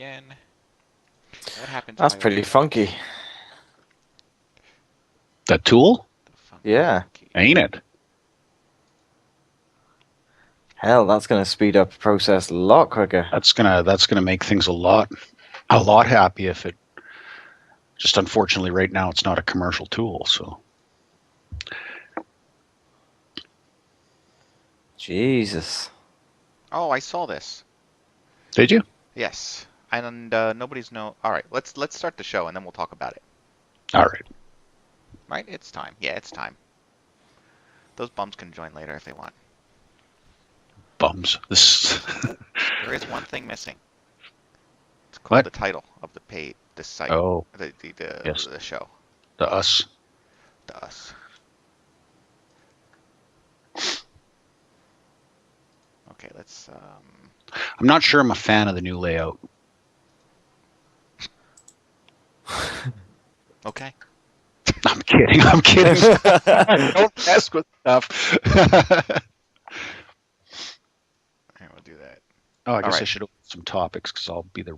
again. What happened to That's my pretty old funky. That tool? Yeah. Ain't it? Hell, that's going to speed up the process a lot quicker. That's gonna make things a lot happy if it. Just unfortunately, right now it's not a commercial tool. So. Jesus. Oh, I saw this. Did you? Yes, and nobody's know. All right, let's start the show and then we'll talk about it. All right. Right? It's time. Yeah, it's time. Those bums can join later if they want. Bums. This. There is one thing missing. It's called What? the title of the page, the site, Oh. the show. The us. The us. Okay, let's. I'm not sure I'm a fan of the new layout. Okay. I'm kidding. I'm kidding. Don't mess with stuff. Okay, we'll do that. Oh, I guess right. I should open some topics because I'll be the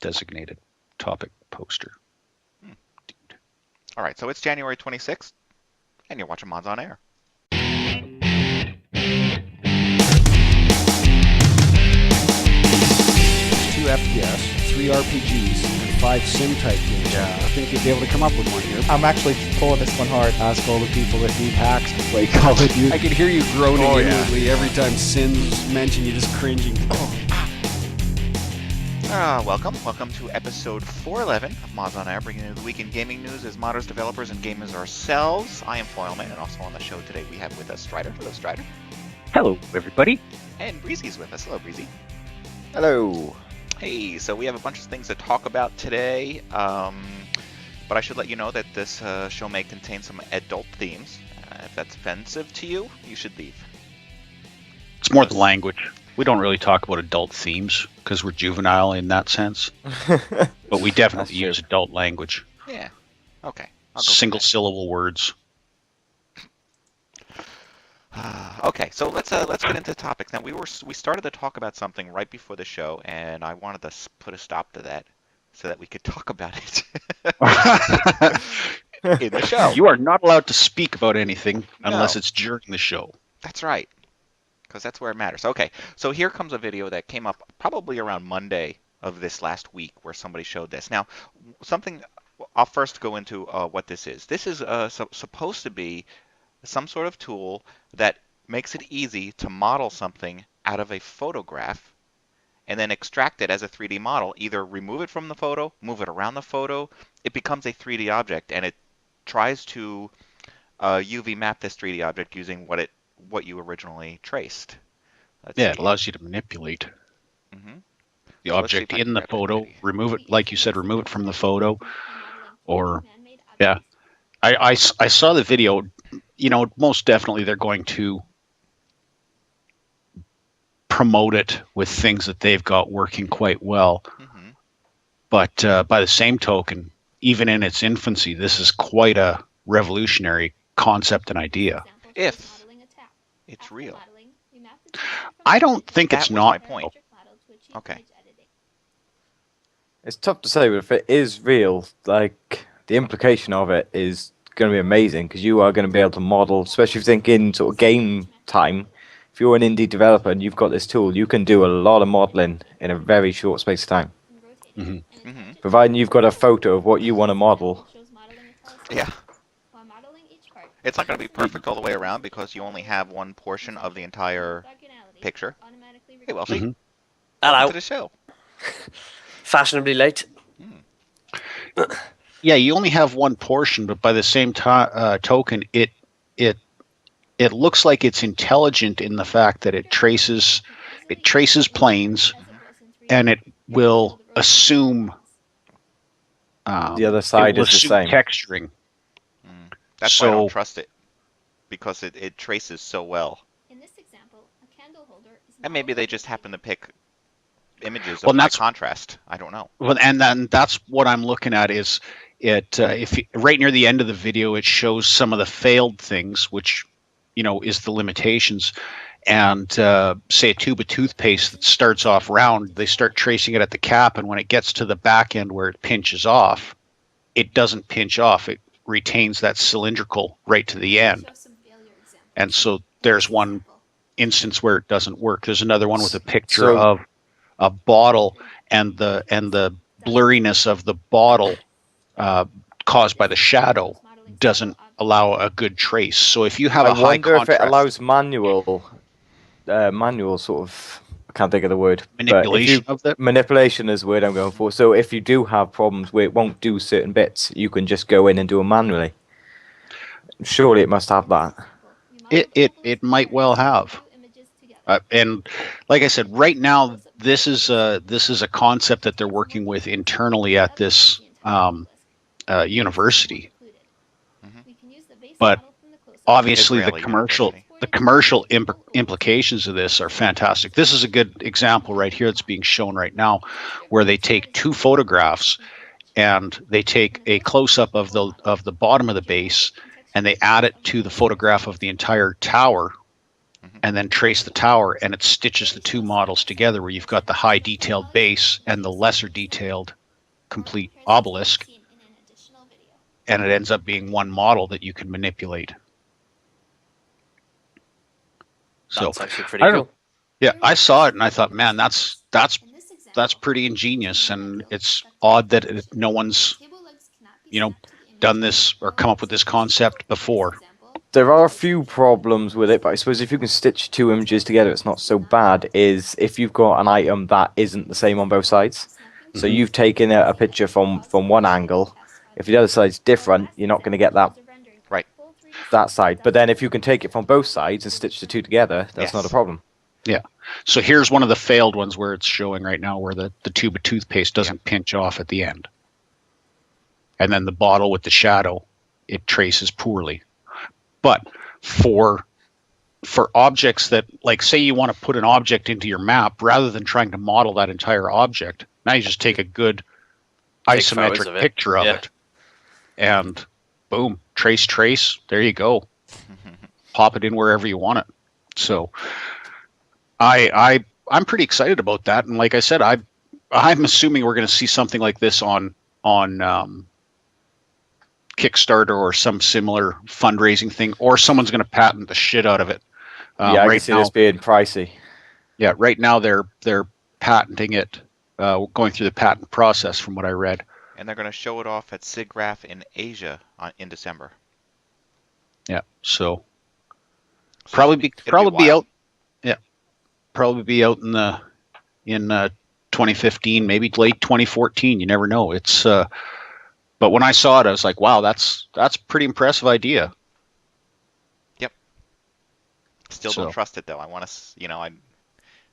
designated topic poster. All right, so it's January 26th, and you're watching Mods on Air. 2 FPS, 3 RPGs, and 5 sim-type games. Yeah. I think you'd be able to come up with one here. I'm actually pulling this one hard. Ask all the people that need hacks to play Call of Duty. I can hear you groaning inwardly every time Sin's mentioned. You're just cringing. Welcome to episode 411 of Mods on Air, bringing you the week in gaming news as modders, developers, and gamers ourselves. I am Foilman, and also on the show today we have with us Strider. Hello, Strider. Hello, everybody. And Breezy's with us. Hello, Breezy. Hello. Hey, so we have a bunch of things to talk about today, but I should let you know that this show may contain some adult themes. If that's offensive to you, you should leave. It's more the language. We don't really talk about adult themes because we're juvenile in that sense. But we definitely use adult language. Yeah. Okay. I'll go Single syllable words. Okay, so let's get into topics. Now we started to talk about something right before the show, and I wanted to put a stop to that so that we could talk about it in the show. You are not allowed to speak about anything unless it's during the show. That's right, because that's where it matters. Okay, so here comes a video that came up probably around Monday of this last week where somebody showed this. Now, I'll first go into what this is. This is supposed to be some sort of tool that makes it easy to model something out of a photograph and then extract it as a 3D model. Either remove it from the photo, move it around the photo, it becomes a 3D object, and it tries to UV map this 3D object using what you originally traced. It allows you to manipulate the object in the photo, remove it, like you said, remove it from the photo, or I saw the video. You know, most definitely they're going to promote it with things that they've got working quite well. But by the same token, even in its infancy, this is quite a revolutionary concept and idea. If it's real. I don't think it's not. My point. Okay. It's tough to say, but if it is real, like, the implication of it is going to be amazing, because you are going to be able to model, especially if you think in sort of game time. If you're an indie developer and you've got this tool, you can do a lot of modeling in a very short space of time. Providing you've got a photo of what you want to model. Yeah. It's not going to be perfect all the way around because you only have one portion of the entire picture. Hey, Welshie. Hello. To the show. Fashionably late. Yeah, you only have one portion, but by the same token, it looks like it's intelligent in the fact that it traces planes, and it will assume the other side is the same texturing. That's why I don't trust it, because it traces so well. In this example, a candle holder is and maybe they just happen to pick images of high contrast. I don't know. Well, and then that's what I'm looking at is right near the end of the video, it shows some of the failed things, which is the limitations, and say a tube of toothpaste that starts off round, they start tracing it at the cap, and when it gets to the back end where it pinches off, it doesn't pinch off. It retains that cylindrical right to the end. And so there's one instance where it doesn't work. There's another one with a picture of a bottle, and the blurriness of the bottle caused by the shadow doesn't allow a good trace. So if you have a high contrast, if it allows manual sort of, I can't think of the word. Manipulation of that? Manipulation is the word I'm going for. So if you do have problems where it won't do certain bits, you can just go in and do it manually. Surely it must have that. It might well have. And like I said, right now this is a concept that they're working with internally at this university. But obviously the commercial implications of this are fantastic. This is a good example right here that's being shown right now, where they take two photographs and they take a close-up of the bottom of the base, and they add it to the photograph of the entire tower, and then trace the tower, and it stitches the two models together, where you've got the high detailed base and the lesser detailed complete obelisk, and it ends up being one model that you can manipulate. So That's actually pretty cool. Yeah, I saw it and I thought, man, that's pretty ingenious, and it's odd that no one's done this or come up with this concept before. There are a few problems with it, but I suppose if you can stitch two images together, it's not so bad. Is if you've got an item that isn't the same on both sides. So you've taken a picture from one angle. If the other side's different, you're not going to get that side. But then if you can take it from both sides and stitch the two together, that's not a problem. Yeah. So here's one of the failed ones where it's showing right now where the tube of toothpaste doesn't pinch off at the end. And then the bottle with the shadow, it traces poorly. But for objects that, like, say you want to put an object into your map, rather than trying to model that entire object, now you just take a good isometric picture of it, and boom, trace, there you go. Pop it in wherever you want it. So I'm pretty excited about that, and like I said, I'm assuming we're going to see something like this on Kickstarter or some similar fundraising thing, or someone's going to patent the shit out of it. I can see this being pricey. Yeah, right now they're patenting it, going through the patent process, from what I read. And they're going to show it off at SIGGRAPH in Asia in December. Yeah, so probably be out. Yeah, probably be out in 2015, maybe late 2014. You never know. It's but when I saw it, I was like, wow, that's a pretty impressive idea. Yep. Still don't trust it though. I want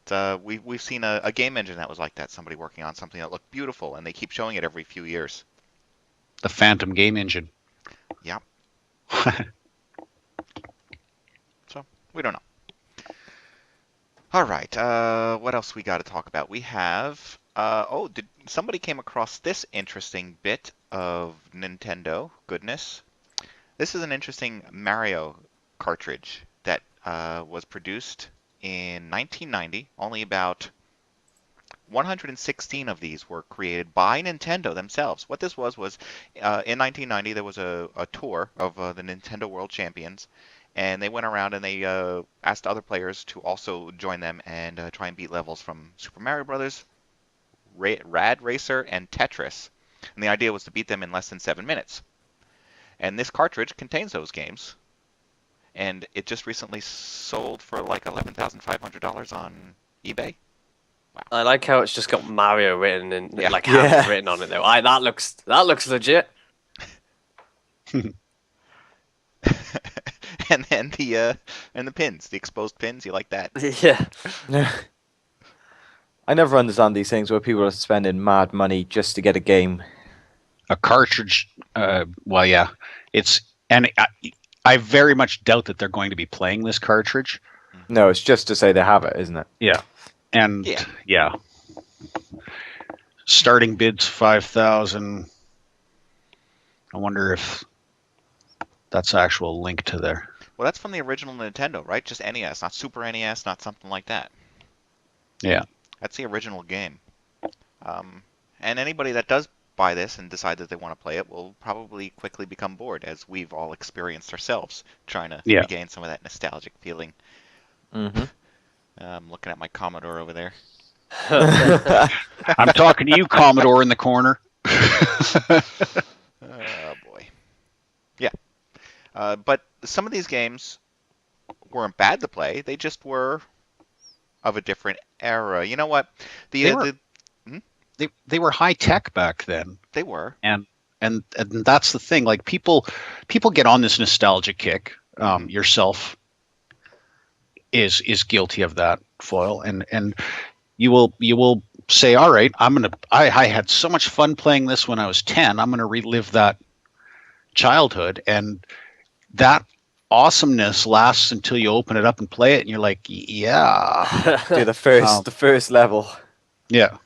to, we've seen a game engine that was like that. Somebody working on something that looked beautiful, and they keep showing it every few years. The Phantom game engine. Yep. So we don't know. All right. What else we got to talk about? We have. Did somebody came across this interesting bit of Nintendo goodness? This is an interesting Mario cartridge that was produced in 1990. Only about 116 of these were created by Nintendo themselves. What this was in 1990 there was a tour of the Nintendo World Champions, and they went around and they asked other players to also join them and try and beat levels from Super Mario Brothers, Rad Racer, and Tetris. And the idea was to beat them in less than 7 minutes. And this cartridge contains those games. And it just recently sold for like $11,500 on eBay. Wow. I like how it's just got Mario written and hands written on it though. That looks legit. And then the pins, the exposed pins, you like that? Yeah. I never understand these things where people are spending mad money just to get a game. A cartridge, well, yeah, I very much doubt that they're going to be playing this cartridge. No, it's just to say they have it, isn't it? Yeah, and yeah. Starting bids 5,000. I wonder if that's actual link to there. Well, that's from the original Nintendo, right? Just NES, not Super NES, not something like that. Yeah. That's the original game. And anybody that does buy this and decide that they want to play it will probably quickly become bored, as we've all experienced ourselves, trying to regain some of that nostalgic feeling. I'm looking at my Commodore over there. I'm talking to you, Commodore, in the corner. Oh, boy. Yeah. But some of these games weren't bad to play. They just were of a different era. You know what? They were high tech back then. They were. And that's the thing. Like people get on this nostalgia kick. Yourself is guilty of that, Foil, and you will say, all right, I had so much fun playing this when I was 10. I'm gonna relive that childhood, and that awesomeness lasts until you open it up and play it, and you're like, yeah, do the first level. Yeah.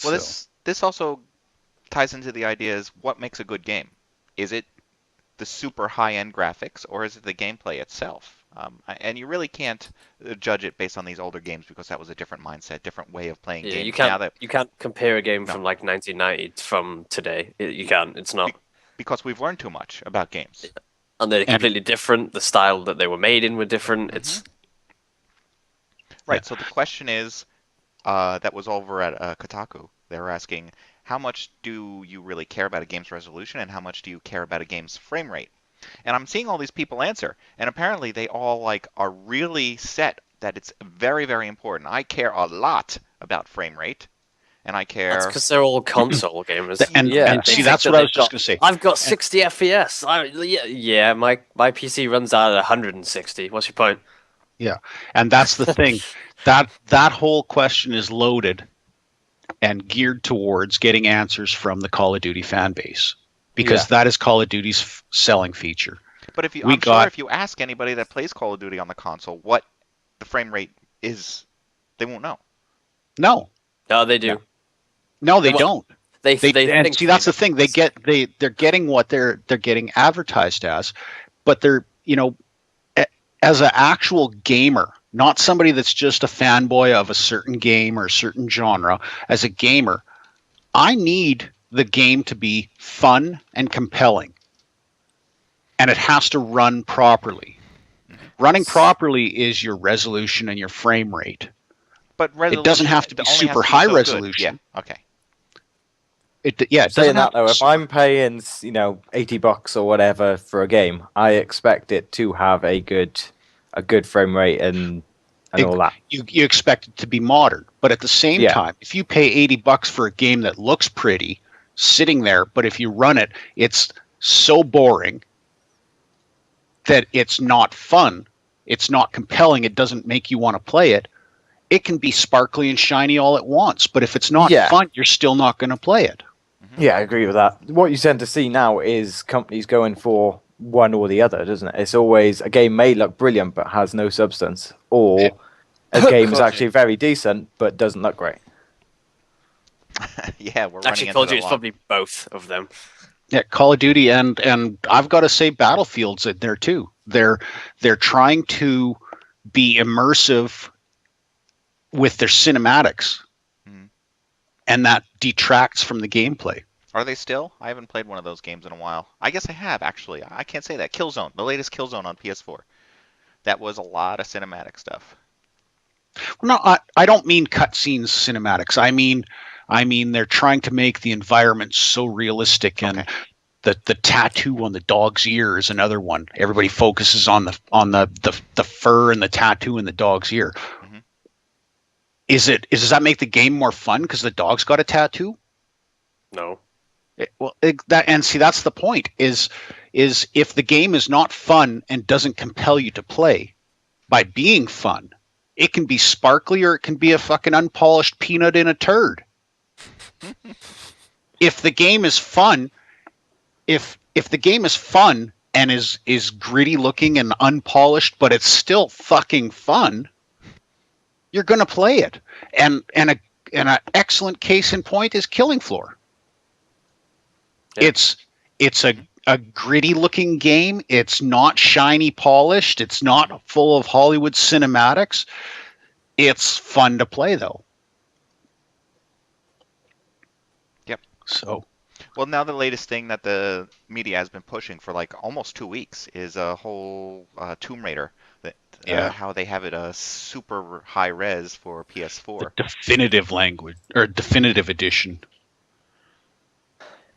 Well, this also ties into the idea is what makes a good game. Is it the super high-end graphics, or is it the gameplay itself? And you really can't judge it based on these older games because that was a different mindset, different way of playing games. You can't compare a game from like 1990 from today. You can't. It's not. Because we've learned too much about games. And they're completely different. The style that they were made in were different. It's right. So the question is, that was over at Kotaku. They're asking, how much do you really care about a game's resolution, and how much do you care about a game's frame rate? And I'm seeing all these people answer, and apparently they all are really set that it's very, very important. I care a lot about frame rate, and I care. That's because they're all console gamers. And see, that's what I was just going to say. I've got 60 FPS. My PC runs out at 160. What's your point? Yeah, and that's the thing. That whole question is loaded and geared towards getting answers from the Call of Duty fan base, because that is Call of Duty's selling feature. But if you ask anybody that plays Call of Duty on the console what the frame rate is, they won't know. No, they do. No, they don't. They and see, that's the thing. They're getting what they're getting advertised as, but they're as an actual gamer, not somebody that's just a fanboy of a certain game or a certain genre. As a gamer, I need the game to be fun and compelling, and it has to run properly. Running properly is your resolution and your frame rate. But it doesn't have to be super high resolution. Yeah. Okay. It doesn't Saying that have though, if I'm paying $80 or whatever for a game, I expect it to have a good frame rate and all that. You expect it to be modern, but at the same time, if you pay $80 for a game that looks pretty, sitting there, but if you run it, it's so boring that it's not fun, it's not compelling, it doesn't make you want to play it. It can be sparkly and shiny all at once, but if it's not fun, you're still not going to play it. Yeah, I agree with that. What you tend to see now is companies going for one or the other, doesn't it? It's always a game may look brilliant but has no substance, or a game is actually very decent but doesn't look great. Yeah, we're actually told you it's probably both of them. Yeah, Call of Duty and I've got to say Battlefield's in there too. They're trying to be immersive with their cinematics, and that detracts from the gameplay. Are they still? I haven't played one of those games in a while. I guess I have, actually. I can't say that. Killzone, the latest Killzone on PS4. That was a lot of cinematic stuff. No, I don't mean cutscenes cinematics. I mean they're trying to make the environment so realistic, and the tattoo on the dog's ear is another one. Everybody focuses on the fur and the tattoo in the dog's ear. Does that make the game more fun because the dog's got a tattoo? No. That's the point. Is if the game is not fun and doesn't compel you to play, by being fun, it can be sparkly or it can be a fucking unpolished peanut in a turd. If the game is fun, if the game is fun and is gritty looking and unpolished, but it's still fucking fun, you're going to play it. And an excellent case in point is Killing Floor. Yeah. It's a gritty-looking game. It's not shiny polished. It's not full of Hollywood cinematics. It's fun to play, though. Yep. So. Well, now the latest thing that the media has been pushing for like almost 2 weeks is a whole Tomb Raider. How they have it super high res for PS4. The definitive language or definitive edition.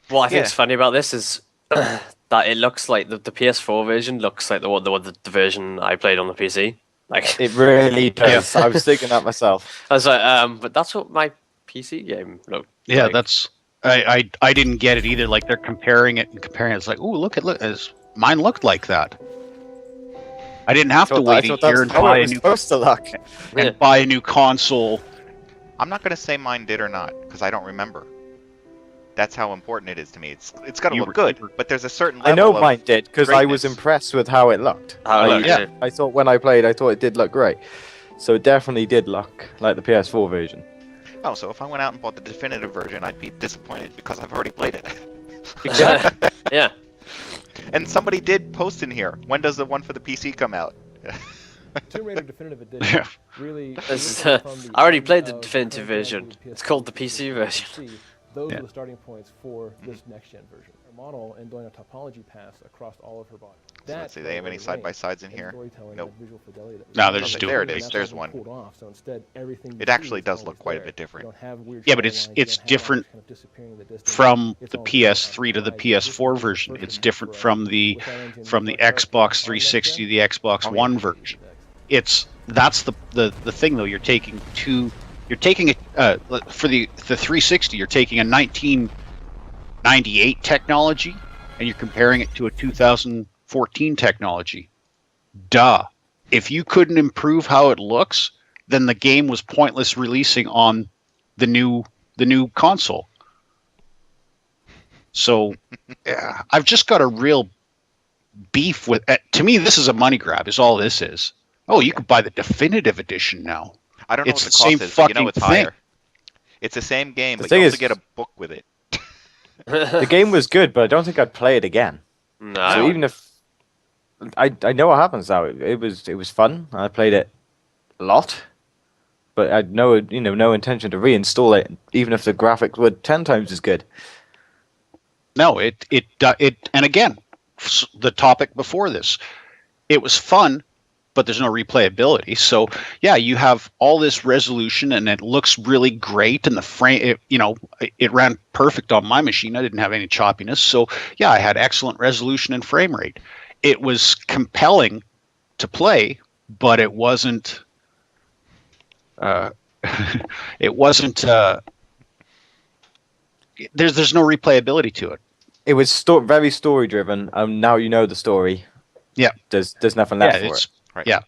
What I think is funny about this is that it looks like the PS4 version looks like the version I played on the PC. Like it really does. I was thinking that myself. I was like, but that's what my PC game looked. Yeah, like. that's I didn't get it either. Like they're comparing it. It's like, oh, look, mine looked like that. I didn't have to wait a year and buy a new buy a new console. I'm not gonna say mine did or not because I don't remember. That's how important it is to me. It's got to look good, but there's a certain level I know of mine did because I was greatness. impressed with how it looked. I thought when I played, I thought it did look great. So it definitely did look like the PS4 version. Oh, so if I went out and bought the definitive version, I'd be disappointed because I've already played it. Exactly. Yeah. And somebody did post in here. When does the one for the PC come out? Tomb Raider Definitive Edition. Really. I already played the definitive version. It's called the PC version. Those are the starting points for this next-gen version. Her model and doing a topology pass across all of her body. So let's see, they have any side-by-sides in here? Nope. No, they're just there it is. There's one. It actually does look quite a bit different. Yeah, but it's different from the PS3 to the PS4 version. It's different from the Xbox 360 to the Xbox One version. That's the thing though. You're taking for the 360, you're taking a 1998 technology and you're comparing it to a 2014 technology. Duh. If you couldn't improve how it looks, then the game was pointless releasing on the new console. So, yeah, I've just got a real beef with. To me, this is a money grab. Is all this is. Oh, you could buy the definitive edition now. I don't know it's what the the same cost is, but you know it's fucking thing. higher. It's the same game, The but thing you also is- get a book with it. The game was good, but I don't think I'd play it again. No. So even if I know what happens now, it was fun. I played it a lot, but I'd no intention to reinstall it, even if the graphics were 10 times as good. No, it and again, the topic before this, it was fun, but there's no replayability. So yeah, you have all this resolution and it looks really great, and the frame, it ran perfect on my machine. I didn't have any choppiness. So yeah, I had excellent resolution and frame rate. It was compelling to play, but it wasn't. It wasn't. There's no replayability to it. It was very story driven. Now you know the story. Yeah, there's nothing left for it. Right. Yeah,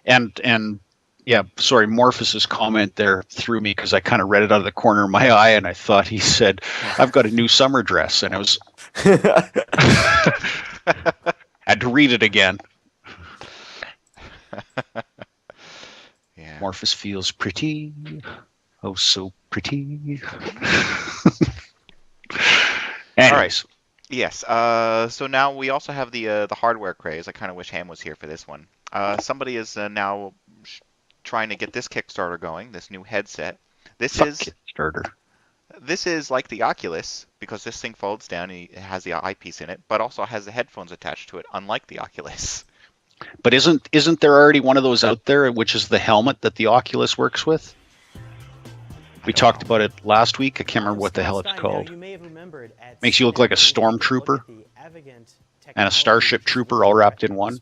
and yeah. Sorry, Morphus's comment there threw me because I kind of read it out of the corner of my eye, and I thought he said, "I've got a new summer dress," and I was had to read it again. Yeah. Morphus feels pretty, oh so pretty. Anyways. All right. Yes. So now we also have the hardware craze. I kind of wish Ham was here for this one. Somebody is now trying to get this Kickstarter going. This new headset. This is Kickstarter. This is like the Oculus because this thing folds down. It has the eyepiece in it, but also has the headphones attached to it, unlike the Oculus. But isn't there already one of those out there, which is the helmet that the Oculus works with? We talked about it last week. I can't remember what the hell it's called. Makes you look like a stormtrooper and a starship trooper all wrapped in one.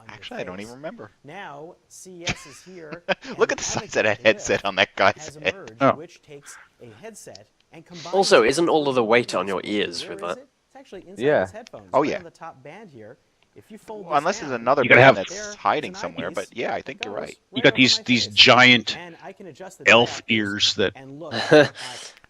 Actually, I don't even remember. Now CES is here. Look at the size of that headset on that guy's head. Oh. Which takes a headset and combines Also, isn't all of the weight on your ears with that? It's actually inside Yeah. his headphones. Oh, Right yeah. on the top band here. If you fold Well, unless this there's down, another You gotta band have- that's hiding somewhere, but yeah, I think you're right. You got these giant and I can adjust the elf diaphragm ears that. and look at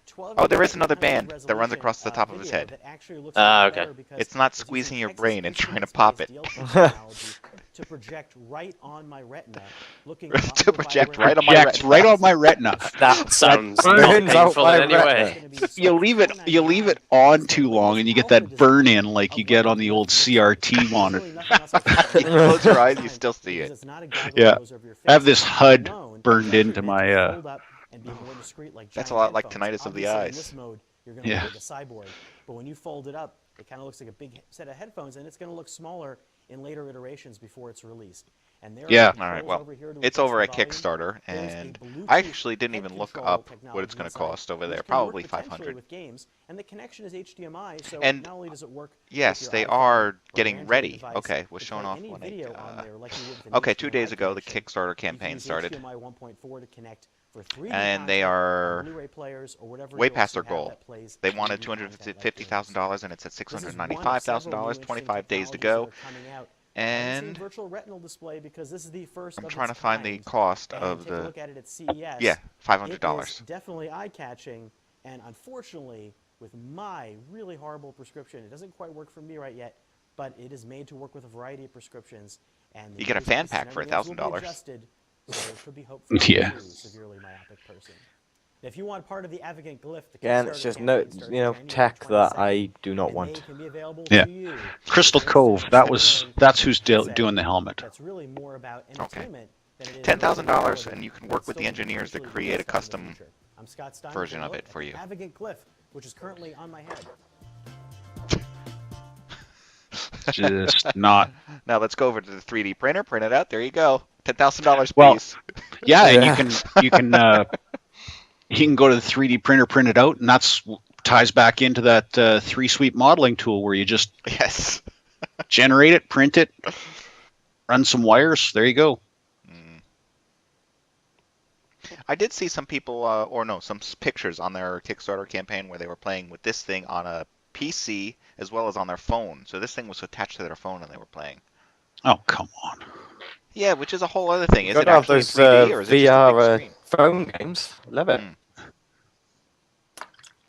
12 Oh, there is another 900 band that runs across the top of his video head. that actually looks Ah, a lot okay. better because It's not it's squeezing using your Texas brain and trying to Instruments pop it. based deal technology to project right on my retina, looking To project right on my Projects retina. right on my retina. That sounds burns not out painful my in any way. retina. You leave it on too long, and you get that burn in like you get on the old CRT monitor. You close your eyes, you still see it. Yeah. I have this HUD burned into my. That's a lot like tinnitus of the eyes. In this mode, you're going to Yeah. look like a cyborg. But when you fold it up, it kind of looks like a big set of headphones, and it's going to look smaller in later iterations before it's released. And there Yeah. are All right, controls well, over here to it's adjust over the at volume. Kickstarter, There's a and Bluetooth I actually didn't head even look control up technology what it's going to inside, cost over which there. can work Probably potentially 500. with games, and the connection is HDMI, so And not only does it work yes, with they your iPhone are or getting Android ready. device Okay, we're to showing play off any when video it. on there like you would with an Okay, 2 HDMI days ago the connection. Kickstarter You can campaign use started, HDMI 1.4 to connect for 3D and they content on are Blu-ray players or whatever way else past you their have goal. that plays They 3D wanted content like $250,000, and it's at This is one of several new $695,000. interesting 25 days to technologies go. that are coming out. I haven't seen And virtual retinal display because this is the first I'm of trying to its find the kind. cost And of take a the. look at it at CES. Yeah, It is $500. definitely eye-catching, and unfortunately, with my really horrible prescription, it doesn't quite work for me right yet, but it is made to work with a variety of prescriptions. And the You get a nose fan pieces and pack for everything else will be $1,000. adjusted, so there could be hope for Yeah. you, severely myopic person. If you want part of the advocate glyph, the Again, Kickstarter it's just campaign starts January tech that 22nd, I do not and want. they can be available Yeah. to you. Crystal Thanks to Cove. Kickstarter That's who's headset doing the helmet. That's really more about Okay. entertainment than it is $10,000, about and you can quality, work but with the still engineers to potentially create a useful in the custom future. I'm Scott Stein version with a of look it for at you. the Advocate Glyph, which is currently on my head. Just not. Now let's go over to the 3D printer, print it out. There you go, $10,000 Well, piece. Yeah, and Yeah. you can go to the 3D printer, print it out, and that's ties back into that 3-sweep modeling tool where you just Yes. generate it, print it, run some wires. There you go. I did see some people, some pictures on their Kickstarter campaign where they were playing with this thing on a PC as well as on their phone. So this thing was attached to their phone and they were playing. Oh, come on. Yeah, which is a whole other thing. Is Got it to have actually those 3D or is it just a VR big screen? phone games. Love it.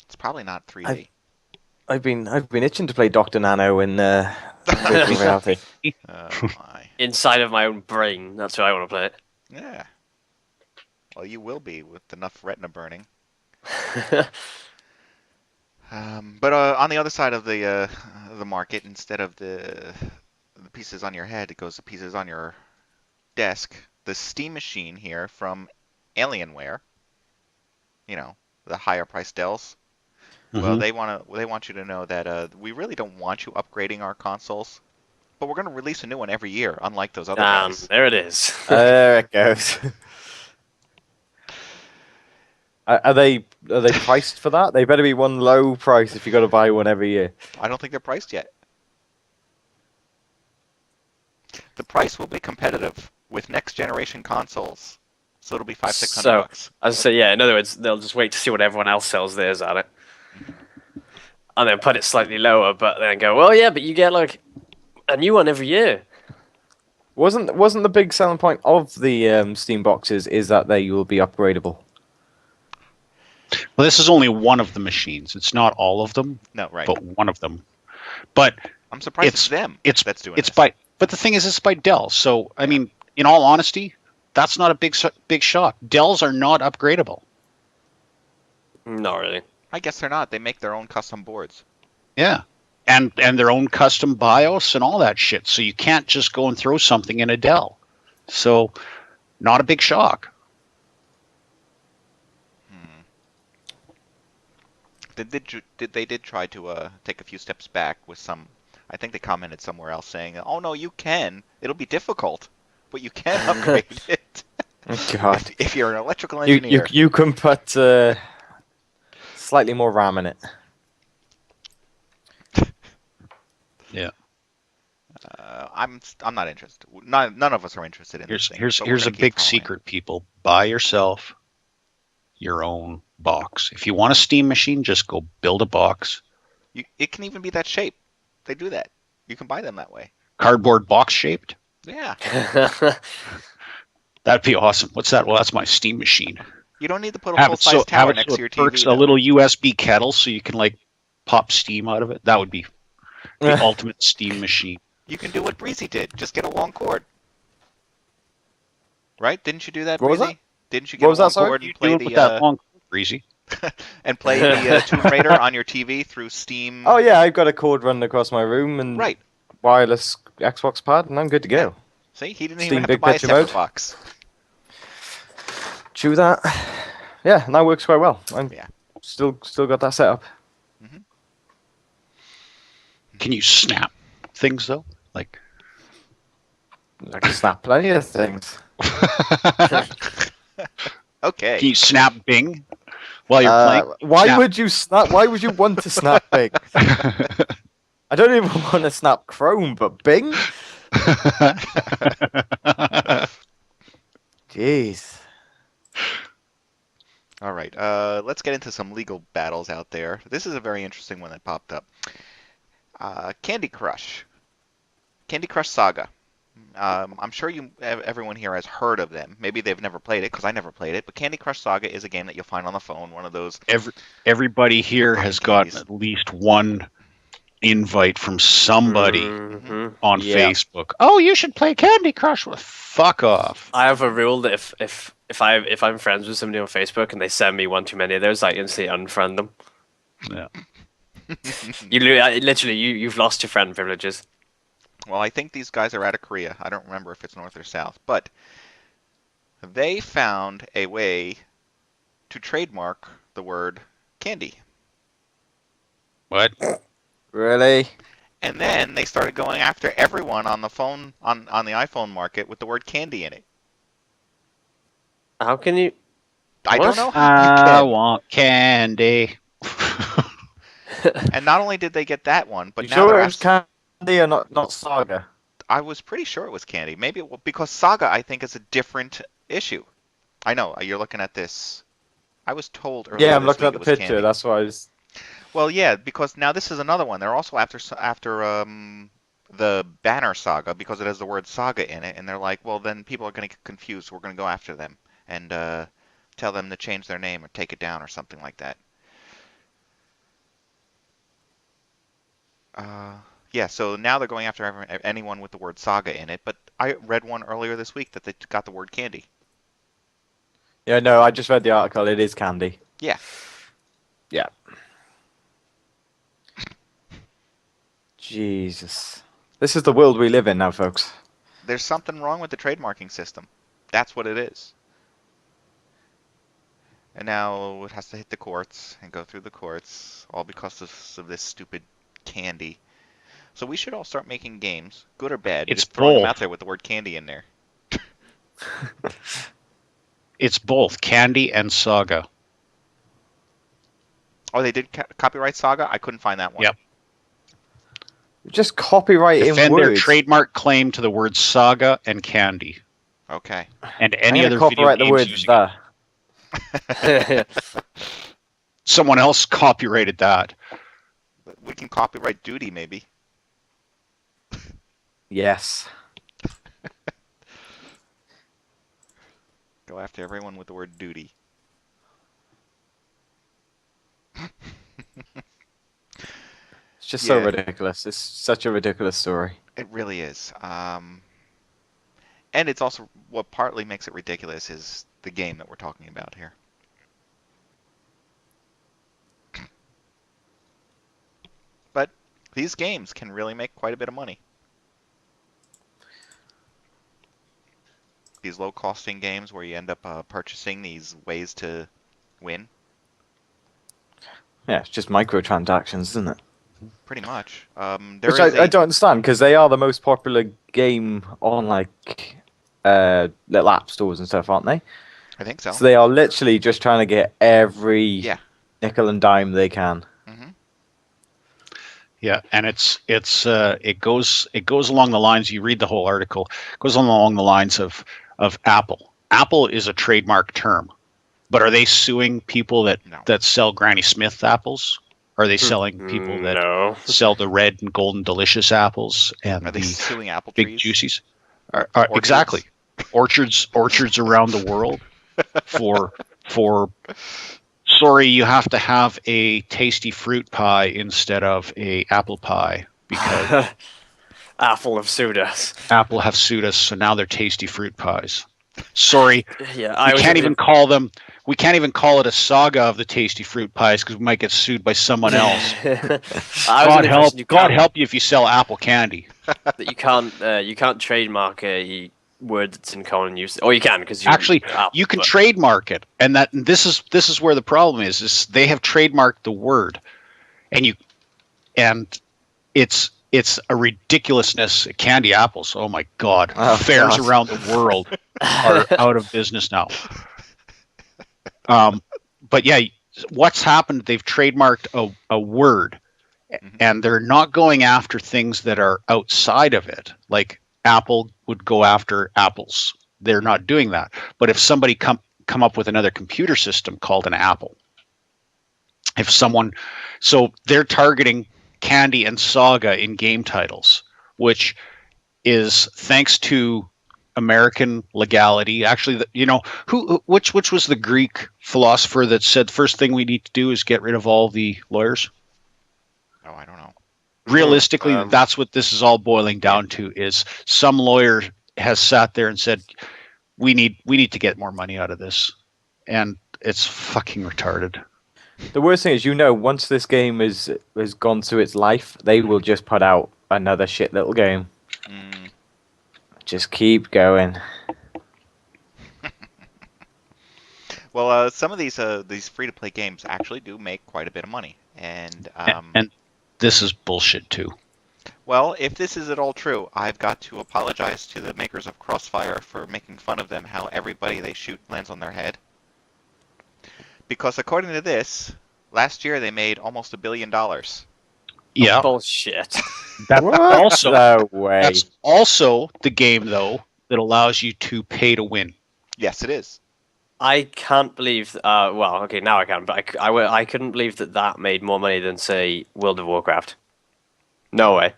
It's probably not 3D. I've been itching to play Dr. Nano in virtual reality. Oh my. Inside of my own brain. That's how I want to play it. Yeah. Well, you will be with enough retina burning. But on the other side of the market, instead of the pieces on your head, it goes to pieces on your desk. The Steam Machine here from Alienware. You know, the higher priced Dells. Well, they want you to know that we really don't want you upgrading our consoles, but we're going to release a new one every year, unlike those other guys. There it is. There it goes. Are they priced for that? They better be one low price if you got to buy one every year. I don't think they're priced yet. The price will be competitive with next generation consoles, so it'll be $500-600 bucks. As I say, yeah. In other words, they'll just wait to see what everyone else sells theirs at it, and then put it slightly lower, but then go, well, yeah, but you get like a new one every year. Wasn't the big selling point of the Steam boxes is that they will be upgradable? Well, this is only one of the machines. It's not all of them, No, right. but one of them. But I'm surprised it's them that's doing it's this. But the thing is, it's by Dell. So I mean, in all honesty, that's not a big shock. Dells are not upgradable. Not really. I guess they're not. They make their own custom boards. Yeah, and their own custom BIOS and all that shit. So you can't just go and throw something in a Dell. So, not a big shock. They did try to take a few steps back with some. I think they commented somewhere else saying, "Oh no, you can. It'll be difficult, but you can upgrade it." Oh, God. If you're an electrical engineer. You can put slightly more RAM in it. Yeah. I'm not interested. None of us are interested in this thing, Here's but we're a gonna keep big following. secret, people. Buy yourself your own box. If you want a Steam machine, just go build a box. It can even be that shape. They do that. You can buy them that way. Cardboard box shaped. Yeah. That'd be awesome. What's that? Well, that's my Steam machine. You don't need to put a full-size tower next to your TV. Perks a though. little USB kettle so you can like pop steam out of it. That would be the ultimate Steam machine. You can do what Breezy did. Just get a long cord. right? Didn't you do that, What was Breezy? that? Didn't you What get was a long that, sorry? cord You and do play it with that long breezy. and play the Tomb Raider on your TV through Steam? Oh yeah, I've got a cord running across my room and Right. wireless Xbox pad, and I'm good to go. Yeah. See, he didn't even Steam have to Big buy a Picture separate mode. box. True that. Yeah, and that works quite well. I'm Yeah. still got that set up. Can you snap things though? Like I can snap plenty of things. Okay. can you snap Bing while you're playing? Why Snap. would you snap? Why would you want to snap Bing? I don't even want to snap Chrome, but Bing. Jeez. All right. Let's get into some legal battles out there. This is a very interesting one that popped up. Candy Crush. Candy Crush Saga. I'm sure everyone here has heard of them. Maybe they've never played it, because I never played it. But Candy Crush Saga is a game that you'll find on the phone. One of those. Everybody here has gotten candies. at least one invite from somebody on Facebook. Oh, you should play Candy Crush. Well, fuck off. I have a rule that if I'm friends with somebody on Facebook and they send me one too many of those, I instantly unfriend them. Yeah. You've lost your friend privileges. Well, I think these guys are out of Korea. I don't remember if it's north or south, but they found a way to trademark the word candy. What? Really? And then they started going after everyone on the phone on the iPhone market with the word candy in it. How can you? I don't know how I you can. want candy. And not only did they get that one, but You now sure they're it was Candy or not Saga? I was pretty sure it was candy. Maybe because Saga, I think, is a different issue. I know you're looking at this. I was told earlier. Yeah, I'm this looking week at the it was picture. candy. That's why I was. Well, yeah, because now this is another one. They're also after the Banner Saga because it has the word Saga in it, and they're like, well, then people are going to get confused. So we're going to go after them and tell them to change their name or take it down or something like that. Yeah, so now they're going after anyone with the word Saga in it. But I read one earlier this week that they got the word candy. Yeah, no, I just read the article. It is Candy. Yeah. Yeah. Jesus. This is the world we live in now, folks. There's something wrong with the trademarking system. That's what it is. And now it has to hit the courts and go through the courts, all because of this stupid candy. So we should all start making games, good or bad, It's just throwing them both. out there with the word candy in there. It's both Candy and Saga. Oh, they did copyright Saga? I couldn't find that one. Yep. Just copyright in Defend their words. trademark claim to the word Saga and Candy. Okay. And I'm any gonna other video copyright the games words using there. Someone else copyrighted that. We can copyright duty, maybe. Yes. Go after everyone with the word duty. It's just so Yeah. ridiculous. It's such a ridiculous story. It really is. And it's also what partly makes it ridiculous is the game that we're talking about here. But these games can really make quite a bit of money. These low-costing games where you end up purchasing these ways to win. Yeah, it's just microtransactions, isn't it? Pretty much. Which I don't understand, because they are the most popular game on, like, little app stores and stuff, aren't they? I think so. So they are literally just trying to get every Yeah. nickel and dime they can. Yeah, and it goes along the lines. You read the whole article. It goes along the lines of Apple. Apple is a trademark term, but are they suing people that sell Granny Smith apples? Are they selling people that sell the red and golden delicious apples and Are they the suing apple big trees? juicies? Exactly. Orchards around the world for sorry, you have to have a tasty fruit pie instead of a apple pie because Apple have sued us. Apple have sued us, so now they're tasty fruit pies. Sorry, Yeah, we can't even call them. We can't even call it a saga of the tasty fruit pies because we might get sued by someone else. God help you if you sell apple candy. That you can't trademark a word that's in common use, or you can because Actually, you can trademark it, and this is where the problem is they have trademarked the word, and it's a ridiculousness. Candy apples, oh my God! Fairs around the world are out of business now. But yeah, what's happened? They've trademarked a word, and they're not going after things that are outside of it. Like Apple would go after apples. They're not doing that. But if somebody come up with another computer system called an Apple, so they're targeting Candy and Saga in game titles, which is thanks to American legality. Actually, which was the Greek philosopher that said first thing we need to do is get rid of all the lawyers? Oh, I don't know. Realistically, that's what this is all boiling down to. Is some lawyer has sat there and said, we need to get more money out of this, and it's fucking retarded. The worst thing is, once this game has gone through its life, they will just put out another shit little game. Just keep going. Well, some of these free-to-play games actually do make quite a bit of money, and this is bullshit too. Well, if this is at all true, I've got to apologize to the makers of Crossfire for making fun of them how everybody they shoot lands on their head. Because according to this, last year they made almost $1 billion. Yeah. Bullshit. That's also the game, though, that allows you to pay to win. Yes, it is. I can't believe. Well, okay, now I can, but I couldn't believe that made more money than, say, World of Warcraft. No way.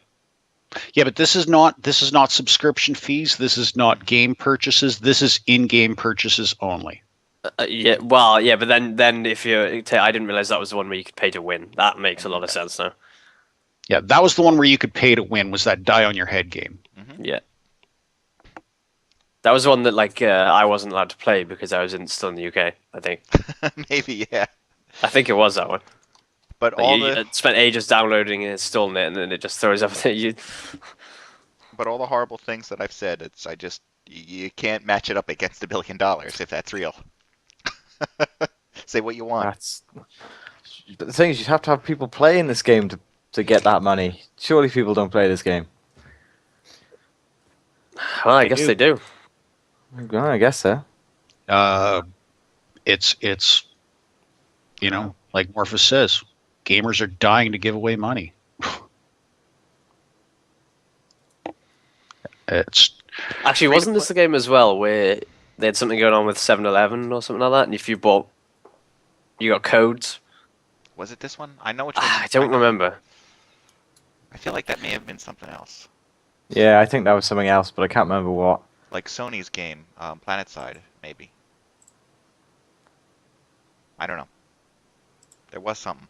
Yeah, but this is not subscription fees. This is not game purchases. This is in-game purchases only. Yeah, well, yeah, but then if I didn't realize that was the one where you could pay to win. That makes a lot of sense now. Yeah, that was the one where you could pay to win. Was that die on your head game? Yeah. That was the one that I wasn't allowed to play because I was still in the UK. I think. Maybe, yeah. I think it was that one. But you spent ages downloading and installing it, and then it just throws everything at you. But all the horrible things that I've said, you can't match it up against $1 billion if that's real. Say what you want. But the thing is, you have to have people playing this game to get that money. Surely people don't play this game. Well, I guess they do. Well, I guess so. It's like Morpheus says, gamers are dying to give away money. Actually, wasn't this the game as well where they had something going on with 7-Eleven or something like that, and if you bought, you got codes? Was it this one? I know which one. I don't remember. I feel like that may have been something else. Yeah, I think that was something else, but I can't remember what. Like Sony's game, PlanetSide, maybe. I don't know. There was something.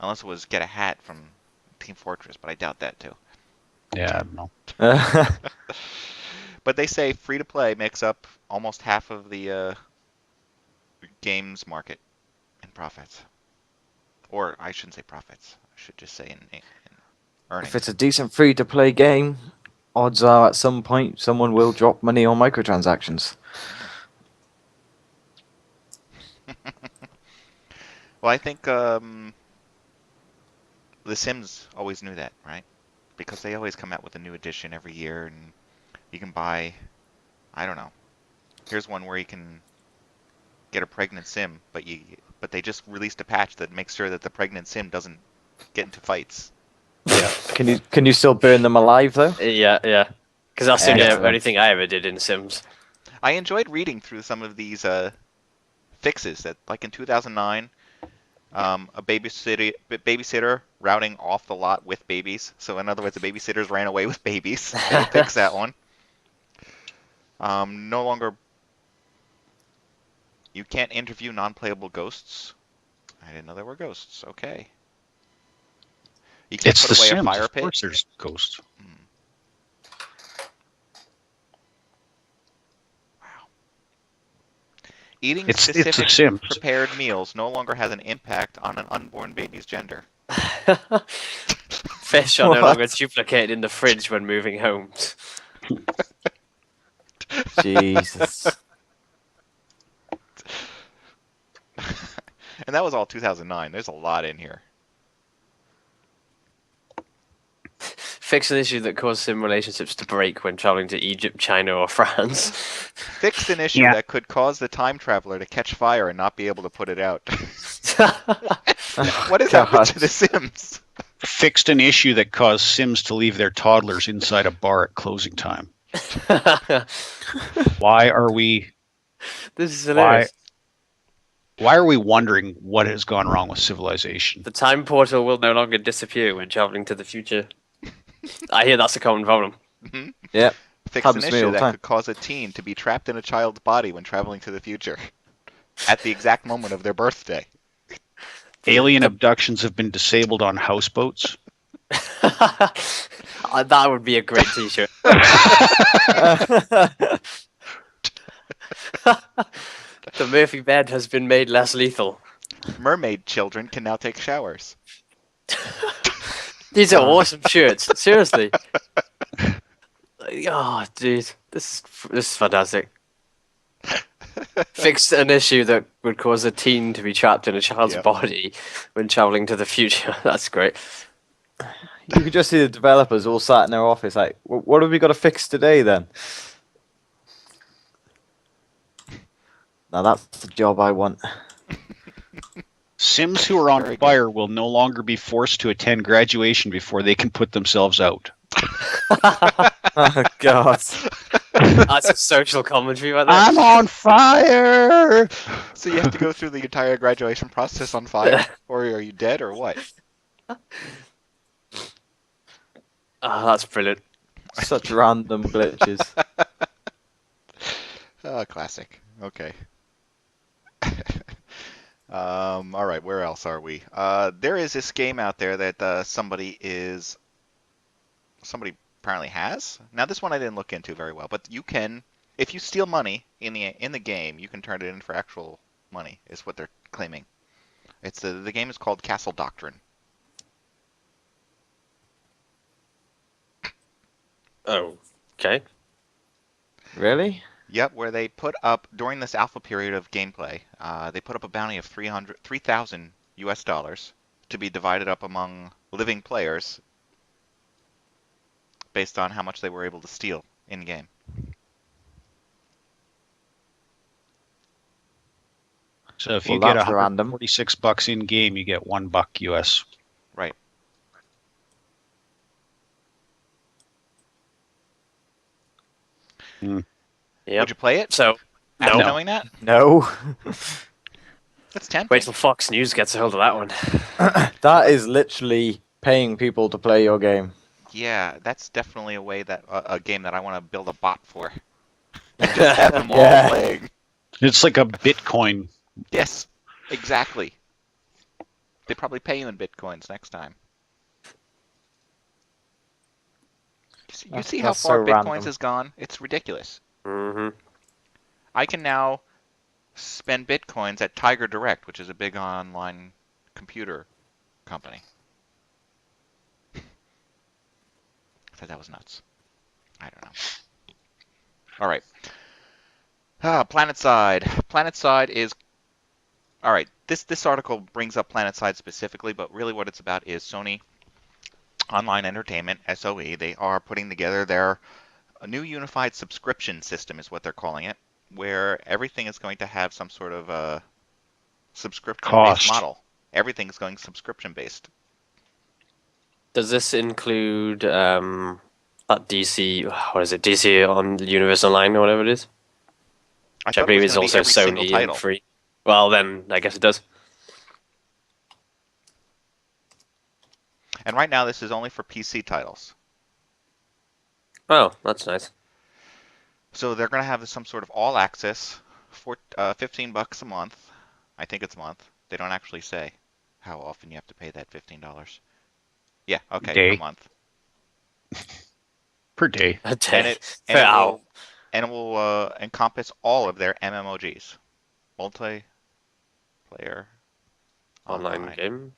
Unless it was get a hat from Team Fortress, but I doubt that too. Yeah, I don't know. But they say free-to-play makes up almost half of the games market in profits. Or I shouldn't say profits. I should just say in earnings. If it's a decent free-to-play game, odds are at some point someone will drop money on microtransactions. Well, I think The Sims always knew that, right? Because they always come out with a new edition every year, and you can buy, I don't know. Here's one where you can get a pregnant Sim, but they just released a patch that makes sure that the pregnant Sim doesn't get into fights. Yeah. Can you still burn them alive though? Yeah. Because that's the only thing I ever did in Sims. I enjoyed reading through some of these fixes that, like in 2009, a babysitter routing off the lot with babies. So in other words, the babysitters ran away with babies. They fixed that one. No longer. You can't interview non-playable ghosts. I didn't know there were ghosts. Okay. You can't It's put the away Sims. a fire Of pit. course, there's ghosts. Wow. Eating It's The specific Sims. prepared meals no longer has an impact on an unborn baby's gender. Fish are no longer What? duplicated in the fridge when moving homes. Jesus. And that was all 2009. There's a lot in here. Fix an issue that caused sim relationships to break when traveling to Egypt, China, or France. Fixed an issue Yeah. that could cause the time traveler to catch fire and not be able to put it out. What has happened to The Sims? Fixed an issue that caused Sims to leave their toddlers inside a bar at closing time. Why are we? This is hilarious. Why are we wondering what has gone wrong with civilization? The time portal will no longer disappear when traveling to the future. I hear that's a common problem. Yep. Fix an Happens to me all issue the that time. could cause a teen to be trapped in a child's body when traveling to the future at the exact moment of their birthday. Alien abductions have been disabled on houseboats. That would be a great t-shirt. The Murphy bed has been made less lethal. Mermaid children can now take showers. These are awesome shirts. Seriously. Oh, dude, this is fantastic. Fixed an issue that would cause a teen to be trapped in a child's Yep. body when traveling to the future. That's great. You could just see the developers all sat in their office like, what have we got to fix today then? Now that's the job I want. Sims who are on Very good. fire will no longer be forced to attend graduation before they can put themselves out. Oh, God. That's a social commentary right there. I'm on fire! So you have to go through the entire graduation process on fire? Or are you dead or what? Oh, that's brilliant. Such random glitches. Classic. Okay. All right, where else are we? There is this game out there that somebody apparently has. Now this one I didn't look into very well, but you can, if you steal money in the game, you can turn it in for actual money. Is what they're claiming. It's the game is called Castle Doctrine. Oh, okay. Really? Yep, where they put up during this alpha period of gameplay, they put up a bounty of 3,000 US dollars to be divided up among living players based on how much they were able to steal in game. So if Well, you get that's random. $146 in game, you get $1 US. Right. Hmm. Yep. Would you play it So, after no. knowing that? No. That's tempting. Wait till Fox News gets a hold of that one. That is literally paying people to play your game. Yeah, that's definitely a way that a game that I want to build a bot for. And just have them all Yeah. playing. It's like a Bitcoin. Yes, exactly. They probably pay you in bitcoins next time. You see how That's far so bitcoins random. has gone? It's ridiculous. Mm-hmm. I can now spend bitcoins at Tiger Direct, which is a big online computer company. I thought that was nuts. I don't know. All right. PlanetSide. PlanetSide is... All right, this article brings up PlanetSide specifically, but really what it's about is Sony Online Entertainment, SOE. They are putting together their new unified subscription system is what they're calling it, where everything is going to have some sort of a subscription-based Cost. model. Everything is going subscription-based. Does this include that DC? What is it? DC on Universe Online or whatever it is? I Which I thought it believe was is gonna be also every single Sony title. and free. Well, then I guess it does. And right now, this is only for PC titles. Oh, that's nice. So they're going to have some sort of all access for $15 a month. I think it's a month. They don't actually say how often you have to pay that $15. Yeah, okay, Day. per month. Per day. A day. And it Per hour. will encompass all of their MMOGs. Multiplayer Online game.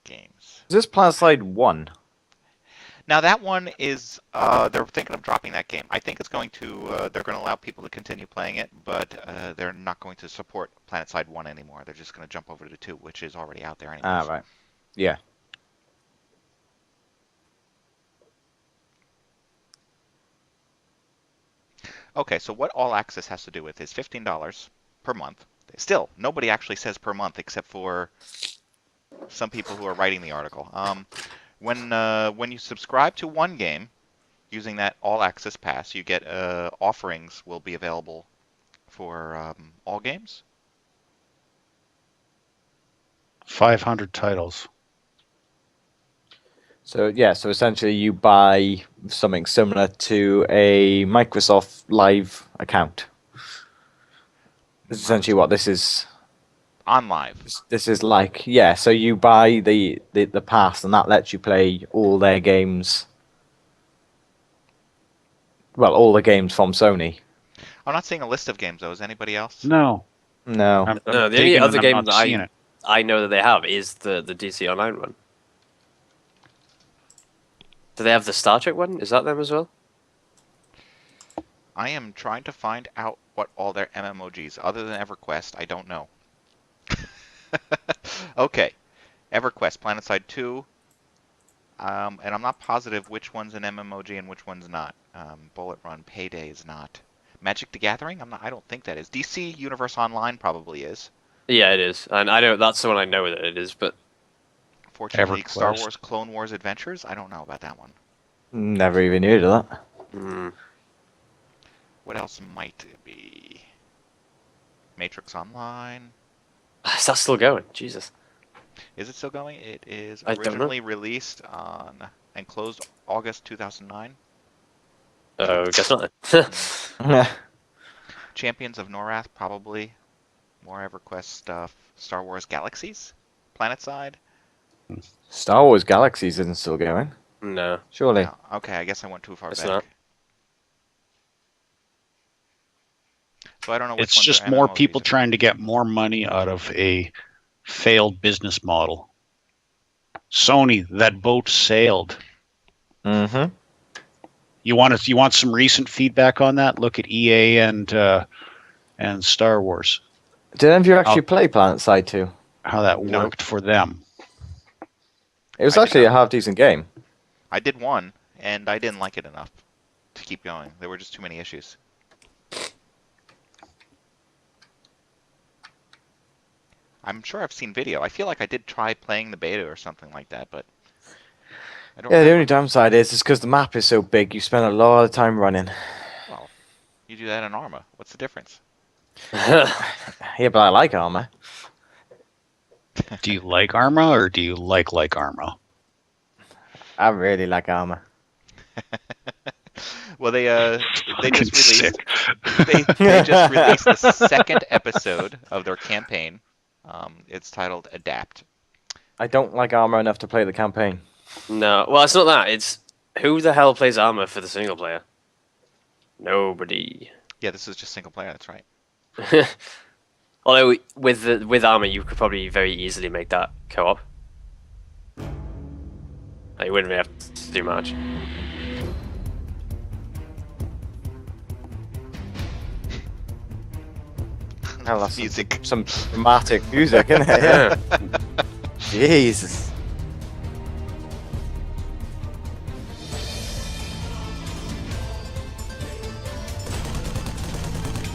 games. Is this PlanetSide 1? Now that one is, they're thinking of dropping that game. I think it's going to, they're going to allow people to continue playing it, but they're not going to support PlanetSide 1 anymore. They're just going to jump over to 2, which is already out there anyways. Ah, right. Yeah. Okay, so what All Access has to do with is $15 per month. Still, nobody actually says per month except for some people who are writing the article. When you subscribe to one game using that All Access pass, you get offerings will be available for all games. 500 titles. So yeah, so essentially you buy something similar to a Microsoft Live account. This is essentially what this is. On Live. This is like, yeah, so you buy the pass and that lets you play all their games. Well, all the games from Sony. I'm not seeing a list of games though. Is anybody else? No. No. I'm No, the only digging other and I'm game not that seeing it. I know that they have is the DC Online one. Do they have the Star Trek one? Is that them as well? I am trying to find out what all their MMOGs, other than EverQuest, I don't know. Okay, EverQuest, PlanetSide 2, and I'm not positive which one's an MMOG and which one's not. Bullet Run, Payday is not. Magic the Gathering? I don't think that is. DC Universe Online probably is. Yeah, it is, and I know that's the one I know that it is. But Fortunately, Star EverQuest. Wars Clone Wars Adventures? I don't know about that one. Never even heard of that. What else might it be? Matrix Online. is that still going? Jesus. Is it still going? It is I don't know. originally released on and closed August 2009. Oh, guess not. Champions of Norath, probably. More EverQuest stuff. Star Wars Galaxies? PlanetSide? Star Wars Galaxies isn't still going, No. surely. No. Okay, I guess I went too far It's back. not. So I don't know which It's ones just are more MMOs people these are. trying to get more money out of a failed business model. Sony, that boat sailed. Mm-hmm. You want some recent feedback on that? Look at EA and Star Wars. Did any of you actually play PlanetSide 2? How that No. worked for them. It was I did actually a not. half-decent game. I did one, and I didn't like it enough to keep going. There were just too many issues. I'm sure I've seen video. I feel like I did try playing the beta or something like that, but I don't Yeah, the remember. only downside is because the map is so big, you spend a lot of time running. Well, you do that in ArmA. What's the difference? Yeah, but I like ArmA. Do you like ArmA or do you like ArmA? I really like ArmA. Well, they Fucking just released sick. they just released the second episode of their campaign. It's titled Adapt. I don't like ArmA enough to play the campaign. No. Well, it's not that. It's who the hell plays ArmA for the single player? Nobody. Yeah, this is just single player. That's right. Although with ArmA, you could probably very easily make that co-op. Like, you wouldn't really have to do much. Hell, that's Music. some dramatic music, isn't it? Yeah. Jesus.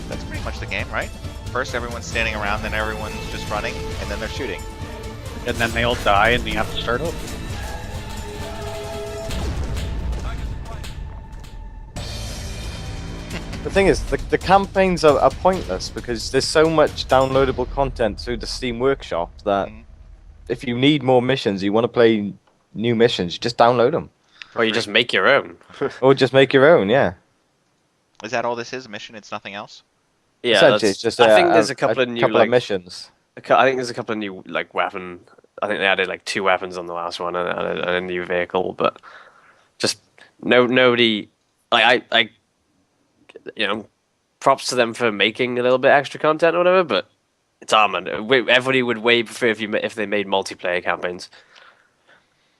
That's pretty much the game, right? First, everyone's standing around, then everyone's just running, and then they're shooting. And then they all die and you have to start over. The thing is, the campaigns are pointless because there's so much downloadable content through the Steam Workshop that Mhm. if you need more missions, you want to play new missions, just download them. Or you just make your own. Or just make your own, yeah. Is that all this is? Mission? It's nothing else? Yeah, Essentially, it's just I think there's a couple of new couple like of missions. I think there's a couple of new like weapon. I think they added like 2 weapons on the last one and a new vehicle, but just nobody. I props to them for making a little bit extra content or whatever, but It's ArmA. Everybody would way prefer if they made multiplayer campaigns.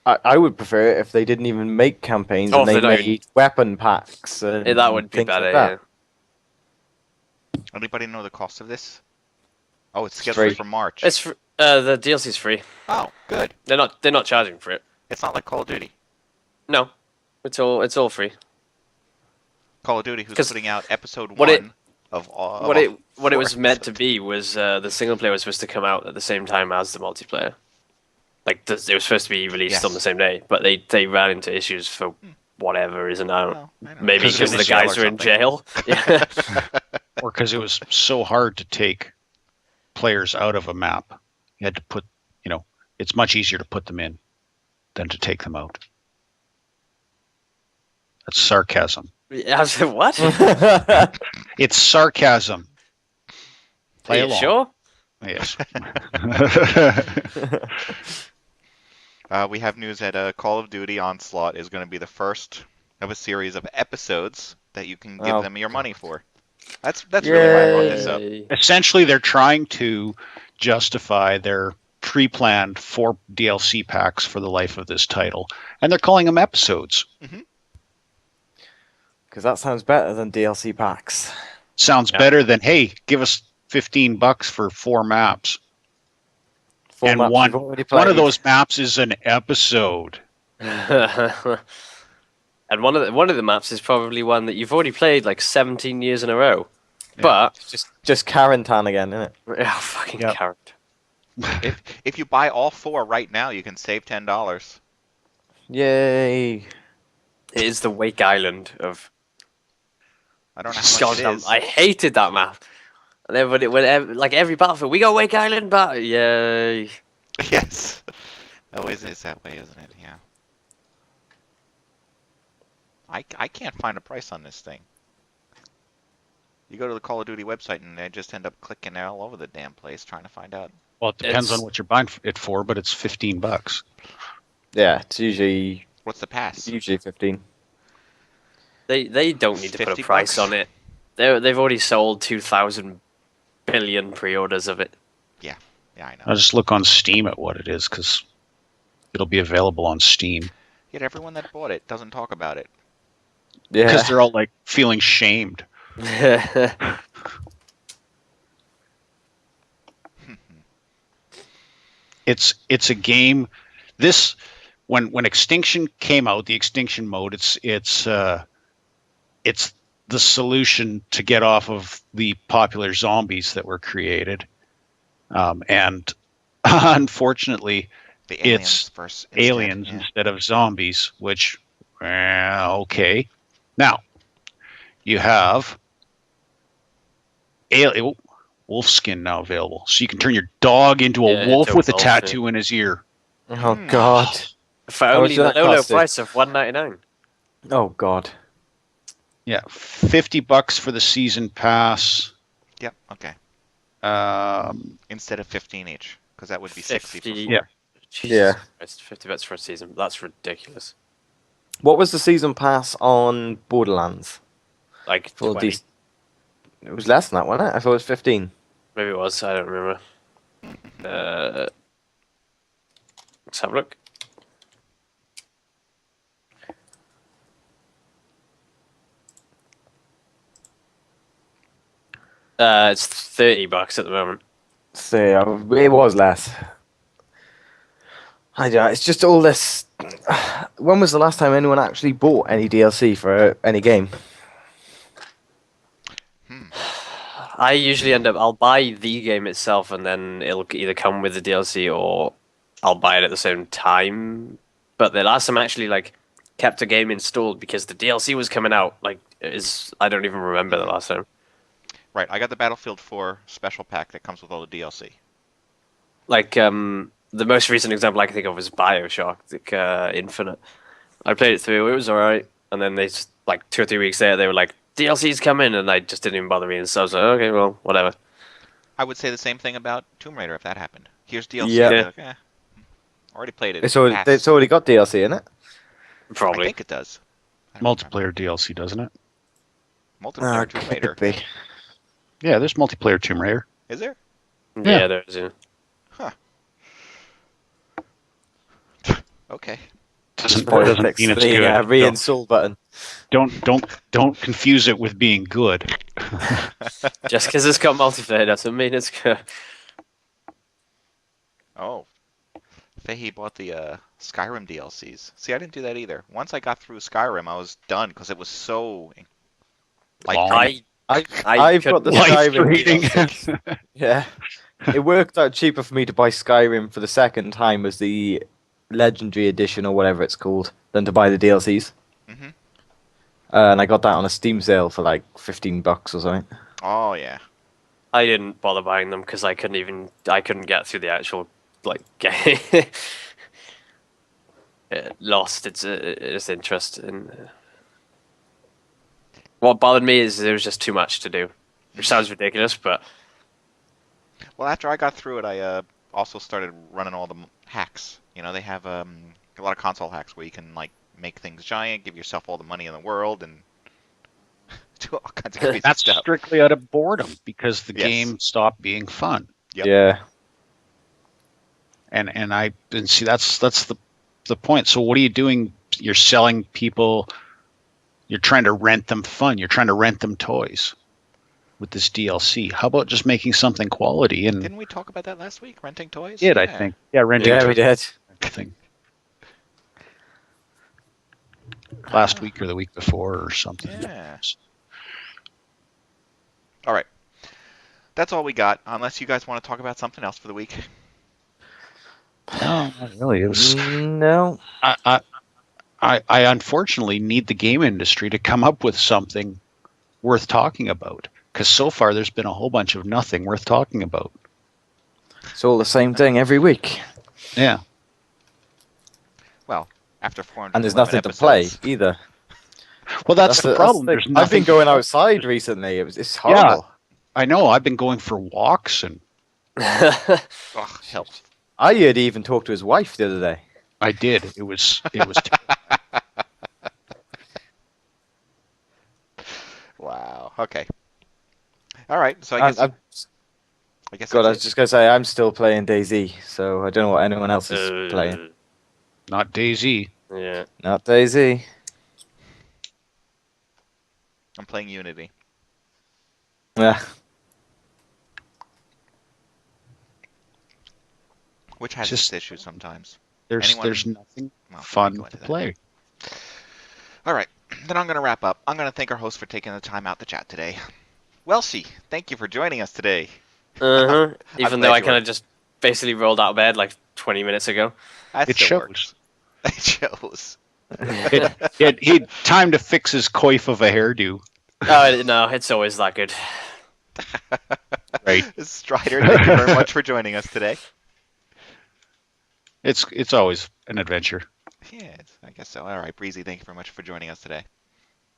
I would prefer it if they didn't even make campaigns Oh, and if they they don't made weapon packs and Yeah, that would be things better. like that. Anybody know the cost of this? Oh, it's It's scheduled free. for March. It's the DLC's free. Oh, good. They're not charging for it. It's not like Call of Duty. No, it's all free. Call of Duty, who's 'Cause putting out episode what it- 1 of all. What it four was meant to episodes. be was the single player was supposed to come out at the same time as the multiplayer. Like it was supposed to be released on Yes. the same day, but they ran into issues for whatever reason. I don't Well, I know. Maybe Because because it the was in jail guys or were in something. jail. Yeah. Or because it was so hard to take players out of a map. You had to put, it's much easier to put them in than to take them out. That's sarcasm. I was like, what? It's sarcasm. Play Are you along. sure? Yes. We have news that Call of Duty Onslaught is going to be the first of a series of episodes that you can give Oh. them your money for. That's really why I brought this up. Yay. Essentially, they're trying to justify their pre-planned 4 DLC packs for the life of this title, and they're calling them episodes. Because that sounds better than DLC packs. Sounds Yeah. better than, hey, give us $15 for 4 maps. Four And maps one you've already of played. those maps is an episode. And one of the maps is probably one that you've already played like 17 years in a row. But Just Carentan again, isn't it? oh, fucking Yep. carrot. If you buy all 4 right now, you can save $10. Yay! It is the Wake Island of I don't know how much it Goddamn, is. I hated that map. And everybody, like every battlefield, we got Wake Island battle. Yay! Yes. Always is that way, isn't it? Yeah. I can't find a price on this thing. You go to the Call of Duty website and I just end up clicking all over the damn place trying to find out. Well, it depends It's- on what you're buying it for, but it's $15. Yeah, it's usually What's the pass? 15. They don't need to put a 50 price bucks? on it. They've already sold 2,000 billion pre-orders of it. Yeah, I know. I'll just look on Steam at what it is, because it'll be available on Steam. Yet everyone that bought it doesn't talk about it. Yeah. Because they're all like feeling shamed. It's a game. This when Extinction came out, the Extinction mode, it's the solution to get off of the popular zombies that were created, and unfortunately, The aliens It's versus instead, aliens yeah. instead of zombies. Which, okay. Now you have wolf skin now available, so you can turn your dog into a Yeah, wolf into a with a wolf, tattoo in his ear. Oh God. For How only much the did that low cost you? price of $1.99. Oh God. Yeah, $50 for the season pass. Yep. Okay. Instead of 15 each, because that would be 60 for 50. 4. Yeah. Jesus Yeah. Christ, $50 for a season. That's ridiculous. What was the season pass on Borderlands? Like For 20. It was less than that, wasn't it? I thought it was 15. Maybe it was. I don't remember. Let's have a look. It's $30 at the moment. So it was less. I don't know, it's just all this. When was the last time anyone actually bought any DLC for any game? I usually end up. I'll buy the game itself, and then it'll either come with the DLC or I'll buy it at the same time. But the last time I actually kept a game installed because the DLC was coming out, I don't even remember the last time. Right. I got the Battlefield 4 special pack that comes with all the DLC. The most recent example I can think of was BioShock Infinite. I played it through, it was alright, and then they 2 or 3 weeks later they were like, DLC's coming, and I just didn't even bother reading, so I was like, okay, well, whatever. I would say the same thing about Tomb Raider if that happened. Here's DLC. Yeah. I'd be like, already played it. It's already got DLC in it. I Probably. think it does. I don't remember. multiplayer DLC, doesn't it? Multiplayer Tomb Raider. Could be. Yeah, there's multiplayer Tomb Raider. Is there? Yeah, there is. Yeah. Huh. Okay. Doesn't mean it's good. reinstall button. Don't confuse it with being good. Just because it's got multiplayer doesn't mean it's good. Oh. Fahey bought the Skyrim DLCs. See, I didn't do that either. Once I got through Skyrim, I was done because it was so Long. I've got the Life Skyrim reading. DLC. Yeah. It worked out cheaper for me to buy Skyrim for the second time as the Legendary Edition or whatever it's called than to buy the DLCs. Mm-hmm. And I got that on a Steam sale for like $15 or something. Oh yeah. I didn't bother buying them because I couldn't get through the actual game. It lost its interest in. What bothered me is there was just too much to do, which sounds ridiculous, but Well, after I got through it, I also started running all the hacks. You know, they have a lot of console hacks where you can make things giant, give yourself all the money in the world, and do all kinds of crazy That's stuff. strictly out of boredom because the Yes. game stopped being fun. Yep. Yeah. And I didn't see that's the point. So what are you doing? You're selling people. You're trying to rent them fun. You're trying to rent them toys with this DLC. How about just making something quality? And Didn't we talk about that last week? Renting toys? did I think? Yeah, renting. Yeah, we did. Thing. Last week or the week before or something. Yeah. All right. That's all we got. Unless you guys want to talk about something else for the week. No, not really. It was. No. I unfortunately need the game industry to come up with something worth talking about. Because so far there's been a whole bunch of nothing worth talking about. It's all the same thing every week. Yeah. Well, after 400 And there's nothing to play either. Well, that's the problem. There's nothing. I've been going outside recently. It's horrible. Yeah, I know. I've been going for walks and Oh, help. I heard he even talked to his wife the other day. I did. It was. Wow. Okay. All right. So I guess. I guess. God, I that's was just gonna say I'm still playing DayZ, so I don't know what anyone else is playing. Not DayZ. Yeah. Not DayZ. I'm playing Unity. Yeah. Which has Just- its issues sometimes. There's Anyone- nothing Well, fun go into to that. play. All right. Then I'm going to wrap up. I'm going to thank our host for taking the time out to chat today. Welshie, thank you for joining us today. Uh-huh. Even glad though I you kind were. of just basically rolled out of bed like 20 minutes ago. That It still shows. works. It shows. He had time to fix his coif of a hairdo. Oh, no, it's always that good. Right. Strider, thank you very much for joining us today. It's always an adventure. Yeah, I guess so. All right, Breezy, thank you very much for joining us today.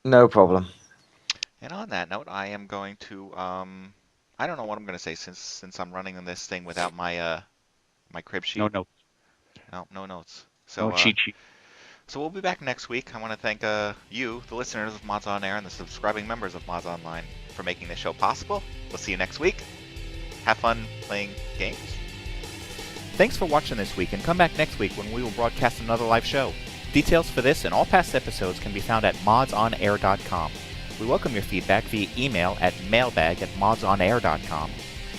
No problem. And on that note, I am going to I don't know what I'm going to say since I'm running this thing without my my crib sheet. No. No notes. So No cheat sheet. So we'll be back next week. I want to thank you, the listeners of Mods On Air, and the subscribing members of Mods Online for making this show possible. We'll see you next week. Have fun playing games. Thanks for watching this week, and come back next week when we will broadcast another live show. Details for this and all past episodes can be found at modsonair.com. We welcome your feedback via email at mailbag@modsonair.com.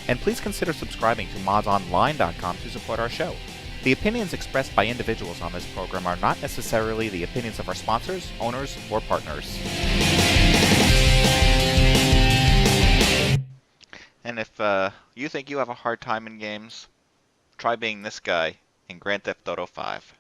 And please consider subscribing to modsonline.com to support our show. The opinions expressed by individuals on this program are not necessarily the opinions of our sponsors, owners, or partners. And if you think you have a hard time in games, try being this guy in Grand Theft Auto 5.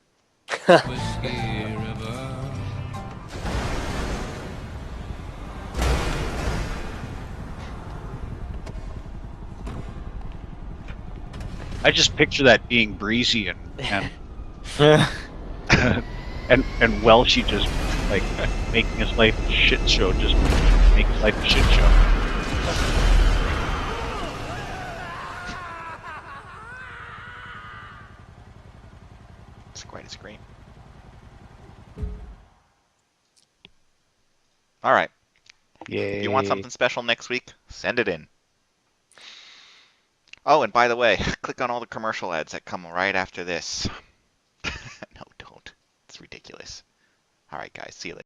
I just picture that being breezy and and Welshie just like making his life a shit show, just make his life a shit show. It's quite a scream. All right. Yay. If you want something special next week, send it in. Oh, and by the way, click on all the commercial ads that come right after this. No, don't. It's ridiculous. All right, guys. See you later.